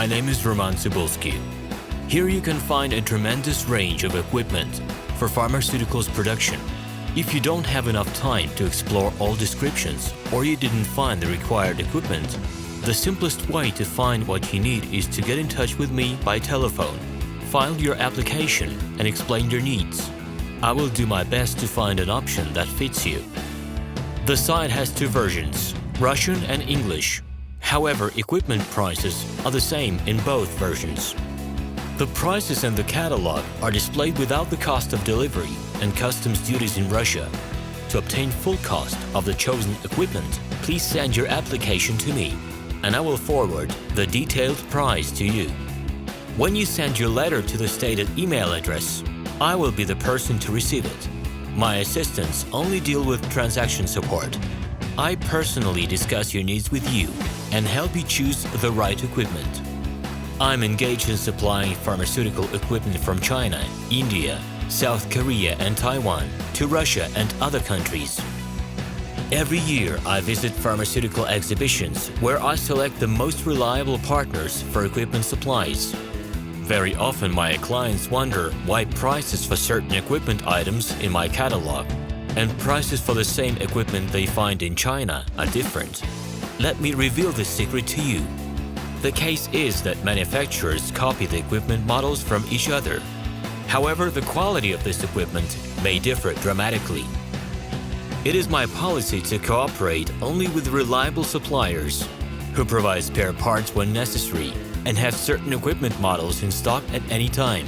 My name is RomanTsibulsky. Here you can find a tremendous range of equipment for pharmaceuticals production. If you don't have enough time to explore all descriptions or you didn't find the required equipment, the simplest way to find what you need is to get in touch with me by telephone, file your application and explain your needs. I will do my best to find an option that fits you. The site has two versions, Russian and English. However, equipment prices are the same in both versions. The prices in the catalog are displayed without the cost of delivery and customs duties in Russia. To obtain full cost of the chosen equipment, please send your application to me, and I will forward the detailed price to you. When you send your letter to the stated email address, I will be the person to receive it. My assistants only deal with transaction support. I personally discuss your needs with you and help you choose the right equipment. I'm engaged in supplying pharmaceutical equipment from China, India, South Korea and Taiwan to Russia and other countries. Every year I visit pharmaceutical exhibitions where I select the most reliable partners for equipment supplies. Very often my clients wonder why prices for certain equipment items in my catalog and prices for the same equipment they find in China are different. Let me reveal this secret to you. The case is that manufacturers copy the equipment models from each other. However, the quality of this equipment may differ dramatically. It is my policy to cooperate only with reliable suppliers who provide spare parts when necessary and have certain equipment models in stock at any time.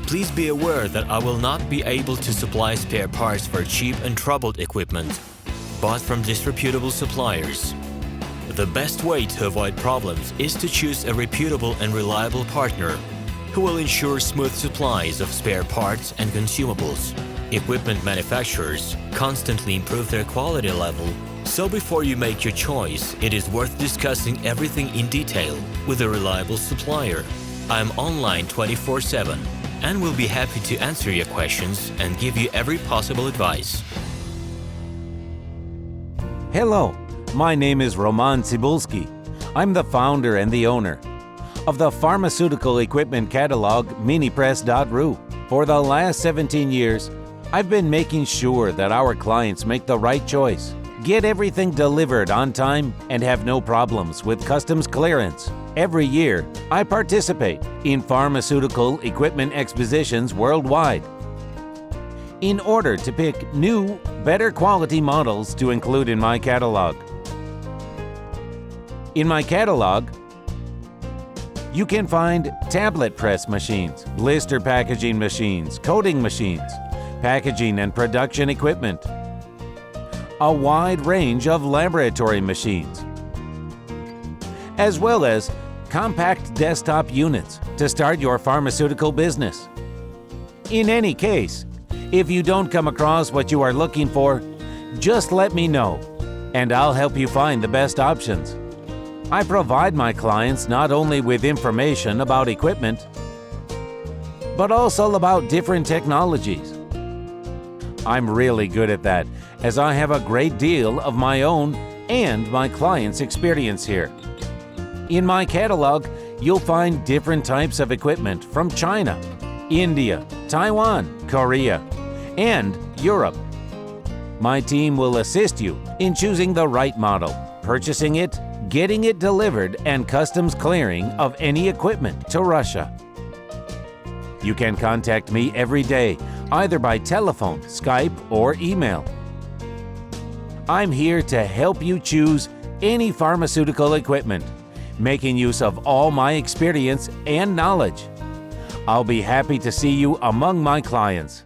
Please be aware that I will not be able to supply spare parts for cheap and troubled equipment bought from disreputable suppliers. The best way to avoid problems is to choose a reputable and reliable partner who will ensure smooth supplies of spare parts and consumables. Equipment manufacturers constantly improve their quality level, so before you make your choice, it is worth discussing everything in detail with a reliable supplier. I am online 24/7 and will be happy to answer your questions and give you every possible advice. Hello, my name is RomanTsibulsky. I'm the founder and the owner of the pharmaceutical equipment catalog Minipress.ru. For the last 17 years, I've been making sure that our clients make the right choice, get everything delivered on time, and have no problems with customs clearance. Every year, I participate in pharmaceutical equipment expositions worldwide in order to pick new, better quality models to include in my catalog. In my catalog, you can find tablet press machines, blister packaging machines, coating machines, packaging and production equipment, a wide range of laboratory machines, as well as compact desktop units to start your pharmaceutical business. In any case, if you don't come across what you are looking for, just let me know, and I'll help you find the best options. I provide my clients not only with information about equipment, but also about different technologies. I'm really good at that, as I have a great deal of my own and my clients' experience here. In my catalog, you'll find different types of equipment from China, India, Taiwan, Korea, and Europe. My team will assist you in choosing the right model, purchasing it, getting it delivered, and customs clearing of any equipment to Russia. You can contact me every day, either by telephone, Skype, or email. I'm here to help you choose any pharmaceutical equipment, making use of all my experience and knowledge. I'll be happy to see you among my clients.